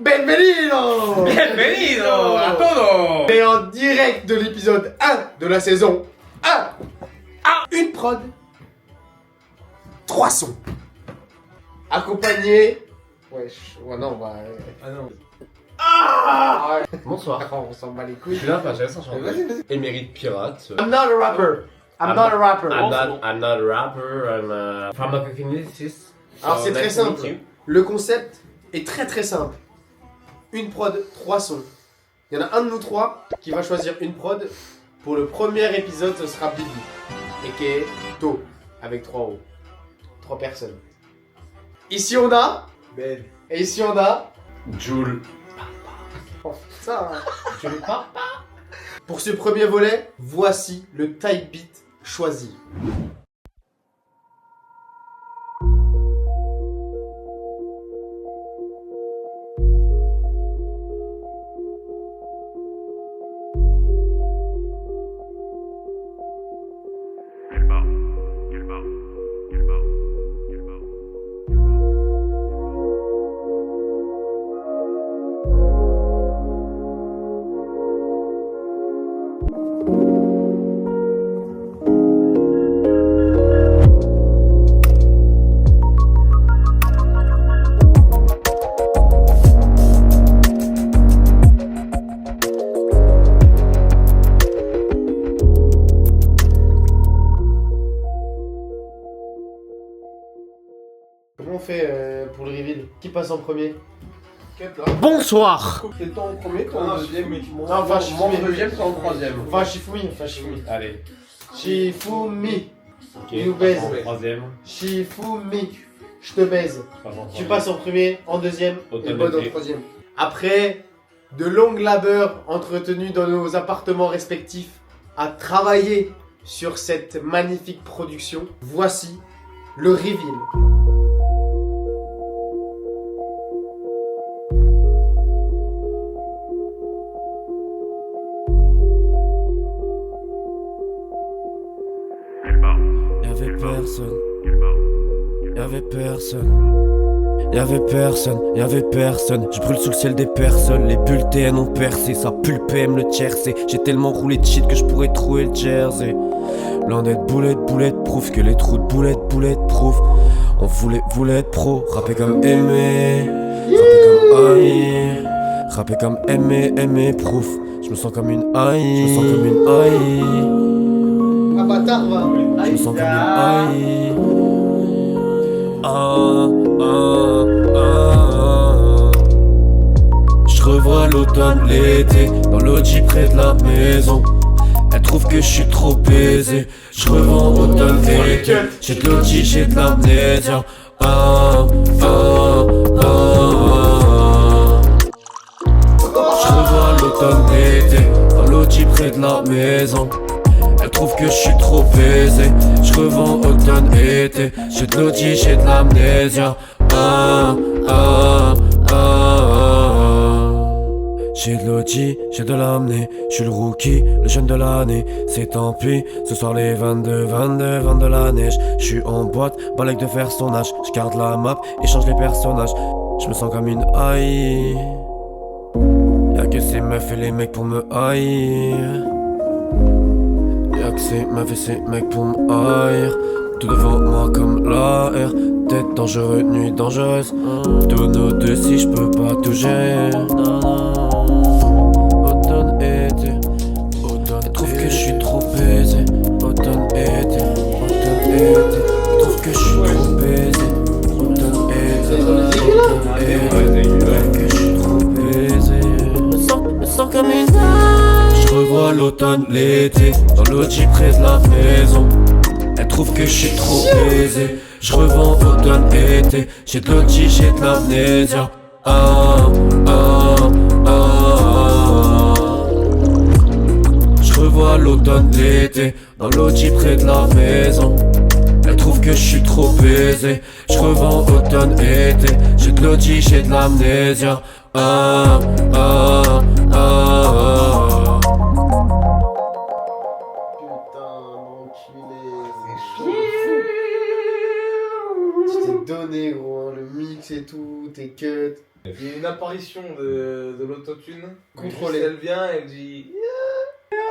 Benvenido! Bienvenido a todos! On est en direct de l'épisode 1 de la saison 1. Une prod, 3 sons. Accompagné... Wesh, ouais non, on va... Ah non. Ah ouais. Bonsoir. On s'en bat les Je couilles. suis là, pas j'ai sans chanter. Vas-y. Émérite pirate. I'm not a rapper. I'm not a rapper. I'm not a rapper, I'm a pharmacokineticist. Alors So, c'est très nice to meet simple. you. Le concept est très simple. Une prod, 3 sons. Il y en a un de nous trois qui va choisir une prod. Pour le premier épisode, ce sera Bibi. Et qui est To, avec 3 O. 3 personnes. Ici on a... Ben. Et ici on a... Joule. Oh putain. Tu veux pas? Pour ce premier volet, voici le type beat choisi. Comment on fait pour le reveal? Qui passe en premier? Bonsoir. C'est toi en premier, toi en deuxième, mais Non, enfin, moi en deuxième, toi en troisième. Enfin, Shifumi, enfin, Shifumi. Allez. Shifumi, Ok. You baise. En troisième. Shifumi, je te baise. Pas en Tu troisième. passes en premier, en deuxième, Automne et Bod en été. troisième. Après de longues labeurs entretenues dans nos appartements respectifs à travailler sur cette magnifique production, voici le reveal. Y'avait personne. Y'avait personne. Y'avait personne, y'avait personne. Je brûle sous le ciel des personnes. Les bulles TN ont percé, ça pue le PM, le tiercé. J'ai tellement roulé de shit que je pourrais trouver le jersey. Landette, boulette, proof. Que les trous de boulette, proof. On voulait être pro. Rapper comme aimer. Rapper comme haïr. Rapper comme aimer, proof. Je me sens comme une haï. Ah bâtard va. Je me sens comme une haï. Je revois l'automne, l'été, dans l'audi près de la maison. Elle trouve que je suis trop baisé. Je revends automne, été, j'ai de l'audi, j'ai de l'amnésia. Je revois l'automne, l'été, dans l'audi près de la maison. Elle trouve que je suis trop baisé. Je revends automne, été, j'ai de l'audi, j'ai de l'amnésia. J'ai de l'audi, j'ai de l'amné. Je suis le rookie, le jeune de l'année. C'est tant pis, ce soir les 22 de la neige. Je suis en boîte, balèque de faire son âge. Je garde la map, échange les personnages. Je me sens comme une haï. Y'a que ces meufs et les mecs pour me haïr. Y'a que ces meufs et ces mecs pour me haïr. Tout devant moi comme l'air. Tête dangereux, nuit dangereuse. Tous nos deux si je peux pas tout gérer. Automne, été. Elle trouve que je suis trop baisé. Automne, été. Elle trouve que je suis trop baisé. Automne, été. Elle trouve que je suis trop baisé. Me sens comme une je revois l'automne, l'été, dans l'audi près de la maison. Elle trouve que je suis trop baisé. Je revends automne, été, j'ai de l'audi, j'ai de l'amnésia. Je revois l'automne, l'été, dans l'audi près de la maison. Elle trouve que je suis trop baisé. Je revends automne, été, j'ai de l'audi, j'ai de l'amnésia. Tu t'es donné gros, le mix et tout, tes cuts. Il y a une apparition de l'autotune. Contrôlée. Elle vient, elle dit.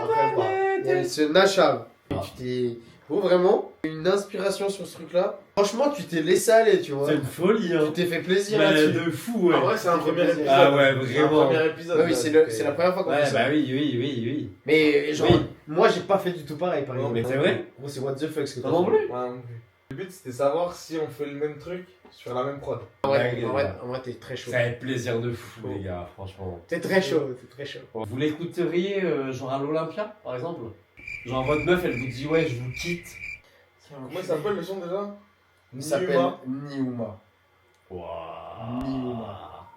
Après, pas. Il y a ce Nachal. Tu t'es. Bon, vraiment, une inspiration sur ce truc-là. Franchement, tu t'es laissé aller, tu vois. C'est une folie, Tu hein. t'es fait plaisir Mais là-dessus. de fou, ouais. En vrai, c'est un premier épisode. Ah ouais, C'est un vraiment. premier épisode. Ouais, oui, là, c'est la première fois qu'on fait Ouais, ça. bah oui. Mais genre, Oui. moi j'ai pas fait du tout pareil par Non, exemple. mais c'est vrai. Gros, c'est what the fuck ce que Toi t'as non fait. plus. Ouais, non plus. Le but, c'était de savoir si on fait le même truc sur la même prod. En vrai, Ouais, en vrai, t'es très chaud. Ça fait plaisir de fou, les gars, franchement. T'es très chaud, t'es très chaud. Vous l'écouteriez, genre à l'Olympia, par exemple? Genre votre meuf, elle vous dit, ouais, je vous quitte. Comment ça s'appelle le son déjà? Il s'appelle Niuma. Niuma. Waouh. Niuma.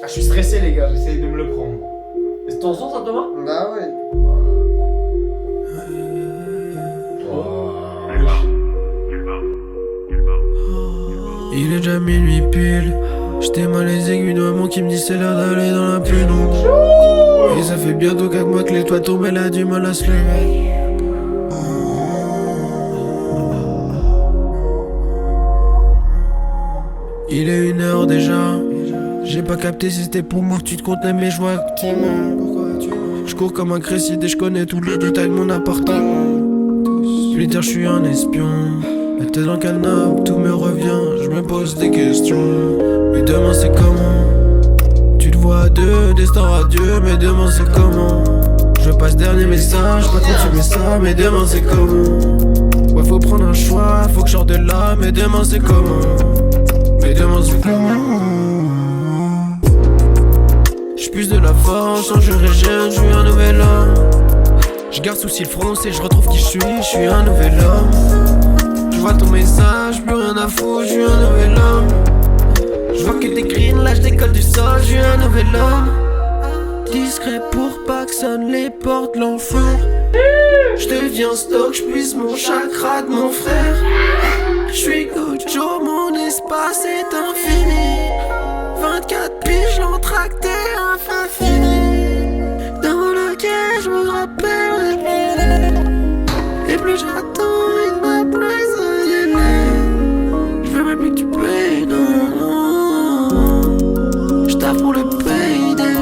Ah, je suis stressé, les gars. J'essaye de me le prendre. C'est ton son, ça, Thomas? Bah ouais. Il est déjà minuit pile. J'étais mal les aiguilles de maman qui me dit c'est l'heure d'aller dans la pénombre. Et ça fait bientôt 4 mois que les toits tombent, elle a du mal à se lever. Il est 1h déjà. J'ai pas capté si c'était pour moi que tu te contenais, mais je vois que tu mens. Je cours comme un crécide et je connais tous les détails de mon appartement. Lui dire je suis un espion. La tête dans le canapé, tout me revient, je me pose des questions. Mais demain c'est comment? Tu te vois à deux, destin radieux, mais demain c'est comment? Je passe dernier message, pas continuer ça, mais demain c'est comment? Ouais, faut prendre un choix, faut que je sorte de là, mais demain c'est comment? Mais demain c'est comment? J'puise de la force, change je régène, je suis un nouvel homme. Je garde souci le front, et je retrouve qui je suis un nouvel homme. Je vois ton message, plus rien à foutre, je suis un nouvel homme. Je vois que t'es green, là je décolle du sol, je suis un nouvel homme. Discret pour pas que sonnent les portes de l'enfer. Je deviens stock, je puise mon chakra de mon frère. Je suis Gojo, mon espace est infini. 24 piges, l'entracté infini. Dans lequel je me rappelle. Et plus j'attends, il m'a plus je veux même plus que tu payes, non. J'taffe pour le payday.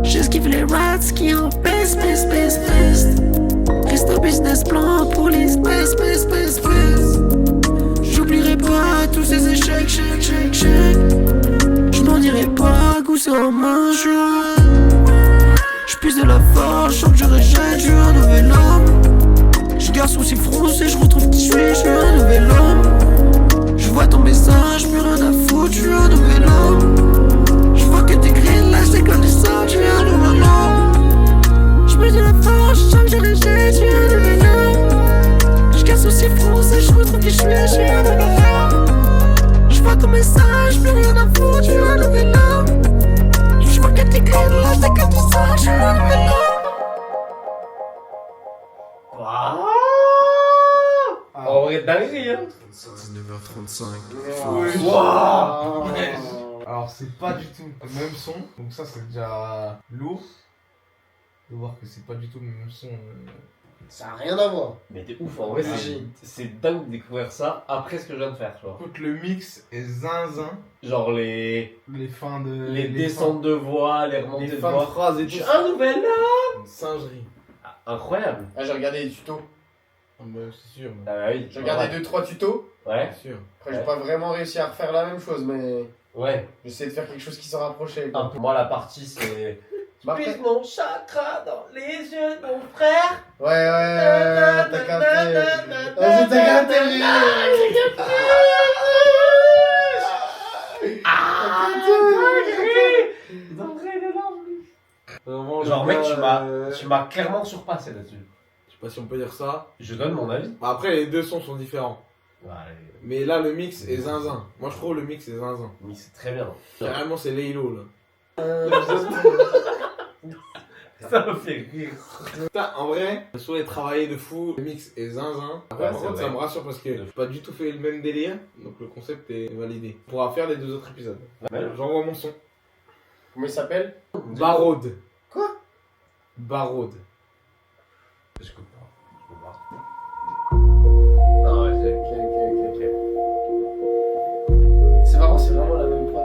J'esquive les rats qui en peste. Reste un business plan pour les space. J'oublierai pas tous ces échecs, chèques. J'm'en irai pas, gousser en main, j'puise de la force, je que je rejette, je suis un nouvel homme. Je garde sourcils froncés, je retrouve qui je suis un nouvel homme. Je vois ton message, plus rien à foutre, je suis un nouvel homme. Je vois que t'es green, là je décolle du sol, je suis un nouvel homme. Je me dis la force, je sens que je rejette, je suis un nouvel homme. Je garde sourcils froncés, je retrouve qui je suis un nouvel homme. Je vois ton message, plus rien à foutre, je suis un nouvel homme. Je vois que t'es green, là je décolle du sol, je suis un nouvel homme. En vrai, dinguerie, hein. 19h35. Waouh. Alors, c'est pas du tout le même son, donc ça, c'est déjà lourd. De voir que c'est pas du tout le même son. Ça a rien à voir. Mais t'es ouf, en vrai, c'est dingue de découvrir ça après ce que je viens de faire, tu vois. Écoute, le mix est zinzin. Genre les fins de. les descentes de voix, les remontées les de fins de voix. phrases et Je tout. suis un nouvel homme. Une singerie. Incroyable. Ah, j'ai regardé des tutos. Ah, bah, c'est sûr. Ah bah oui. J'ai regardé 2-3 tutos. Ouais. C'est sûr. Après, j'ai pas vraiment réussi à refaire la même chose, mais Ouais. j'essaie de faire quelque chose qui s'en rapprochait. Un peu. Moi, la partie, c'est... Bah, Puise après- mon chakra dans les yeux de mon frère. Ouais, t'as capté. Vas-y, t'as capté, Vraiment, Genre, le mec, gars, tu m'as clairement surpassé là-dessus. Je sais pas si on peut dire ça. Je donne mon avis. Bah, après, les deux sons sont différents. Ouais, Mais là, le mix est zinzin. Moi, je trouve le mix est zinzin. mais c'est très bien. Carrément, c'est Laylo, là. Ça me fait rire. Putain, en vrai, le son est travaillé de fou, le mix est zinzin. Après, Ouais, par c'est contre, vrai. ça me rassure parce que j'ai pas du tout fait le même délire, donc le concept est validé. On pourra faire les deux autres épisodes. Ouais. J'envoie mon son. Comment il s'appelle? Baraude. Quoi? Baraude. Je comprends. Je comprends. Non, ouais, Ok. C'est marrant, c'est vraiment la même prod.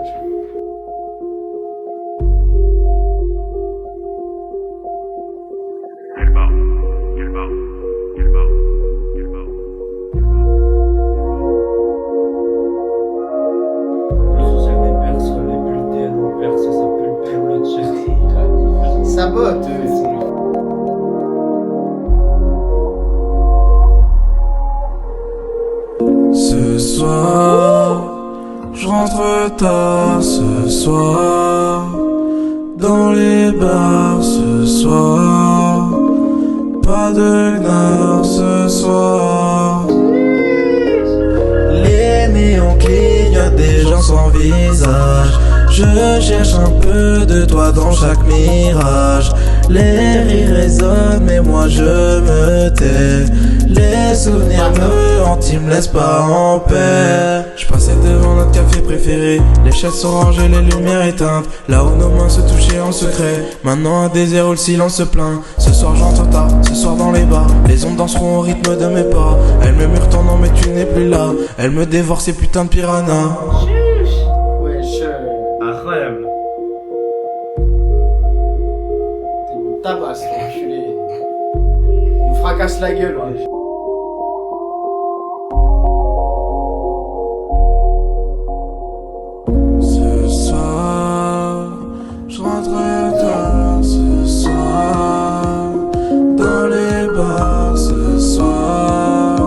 Le social des Perses, les bulletins en Perse, ça pulpe le chest. Sabote. Ce soir, je rentre tard ce soir, dans les bars ce soir, pas de gnard ce soir. Les néons clignotent des gens sans visage, je cherche un peu de toi dans chaque mirage. Les rires résonnent mais moi je me tais. Les souvenirs me hantent, ils me laissent pas en paix. Je passais devant notre café préféré, les chaises sont rangées, les lumières éteintes. Là où nos mains se touchaient en secret, maintenant un désert où le silence se plaint. Ce soir j'entre tard, ce soir dans les bars, les ondes danseront au rythme de mes pas. Elle me murmure ton nom mais tu n'es plus là, elle me dévore ces putains de piranhas. Wesh. Incroyable. T'es une tabasse, enculé. Il me fracasse la gueule, ouais. Ce soir, je rentre tard ce soir, dans les bars ce soir,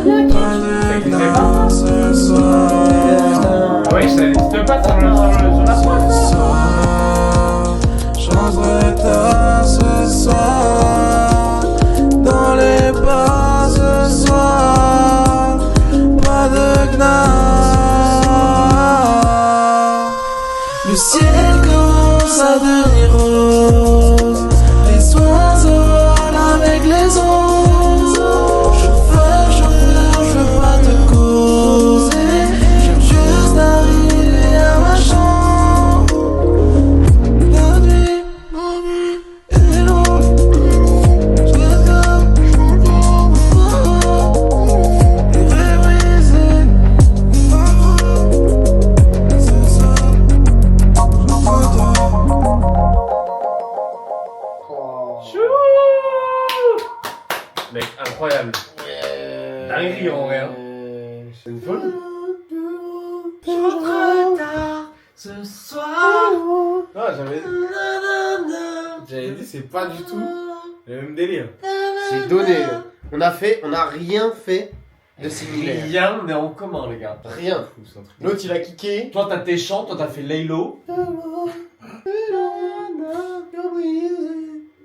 pas de gnard ce soir. Ouais, ça n'existe pas sur la Ce soir, je rentre tard ce soir, dans les bars ce soir, pas de gnard. Le ciel commence à devenir rose, les oiseaux volent avec les ondes. Je veux pas te causer, j'aime juste arriver à ma chambre. La nuit est longue, je regarde et rébriser. C'est ça. Oh. Mec, incroyable. Dinguerie, en vrai, hein. C'est une folie. Je rentre tard ce soir. Non, j'avais dit, c'est pas du tout le même délire. C'est donné. Là. On a rien fait de similaire. Rien n'est en commun, les gars. Rien. Fou, c'est un truc. L'autre il a kické. Toi, t'as tes chants, toi, t'as fait Laylo.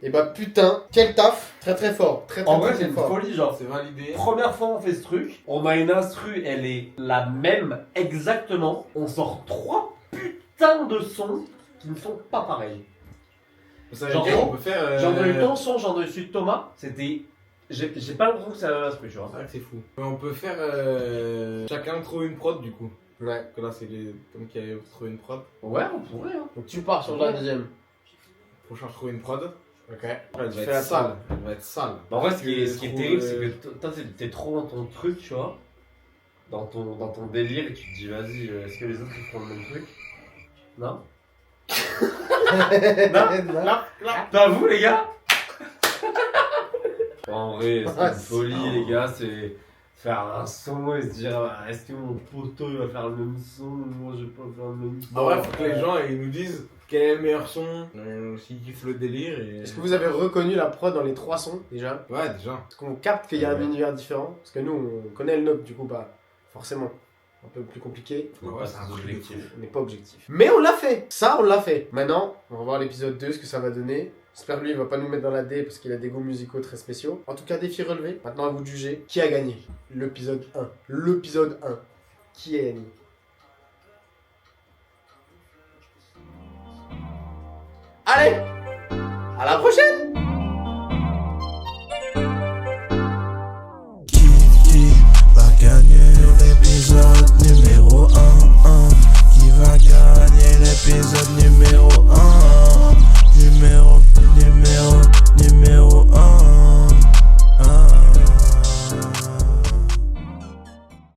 Et bah putain, quel taf. Très très fort. Très très, En vrai, très, c'est très une fort. folie, genre. C'est validé. Première fois on fait ce truc, on a une instru, elle est la même exactement. On sort 3 putains de sons qui ne sont pas pareils. Ça veut Genre, dire qu'on peut faire. J'ai entendu ton son, j'ai entendu celui de Thomas, c'était. J'ai pas l'impression que c'est la même instru, tu vois. C'est vrai que c'est fou. Mais on peut faire. Chacun trouver une prod du coup. Ouais. Parce que là, c'est les Tom qui avaient trouvé une prod. Ouais, on pourrait, hein. Donc tu pars sur la deuxième. Prochain, je trouve une prod. Ok. Elle Tu va fais être la sale. prod. Elle va être sale. En vrai, ce qui est trouve, terrible, c'est que toi, t'es trop dans ton truc, tu vois. Dans ton délire, et tu te dis, vas-y, est-ce que les autres ils font le même truc? Non? Non? Pas vous, les gars? En vrai, c'est Ah, une folie, les gars, c'est faire un son et se dire, ah, est-ce que mon poteau il va faire le même son? Moi, je vais pas faire le même son. En vrai, faut que les gens ils nous disent quel est le meilleur son, s'ils kiffent le délire. Et... Est-ce que vous avez reconnu la prod dans les 3 sons déjà? Ouais, déjà. Est-ce qu'on capte qu'il y a un univers différent? Parce que nous on connaît le nôtre du coup pas forcément. Un peu plus compliqué. On va Ouais, pas c'est un se truc de objectif. On n'est pas objectif. Mais on l'a fait. Ça on l'a fait. Maintenant on va voir l'épisode 2 ce que ça va donner. J'espère que lui il va pas nous mettre dans la D parce qu'il a des goûts musicaux très spéciaux. En tout cas défi relevé. Maintenant à vous de juger qui a gagné. L'épisode 1. L'épisode 1. Qui a gagné? Allez, à la prochaine!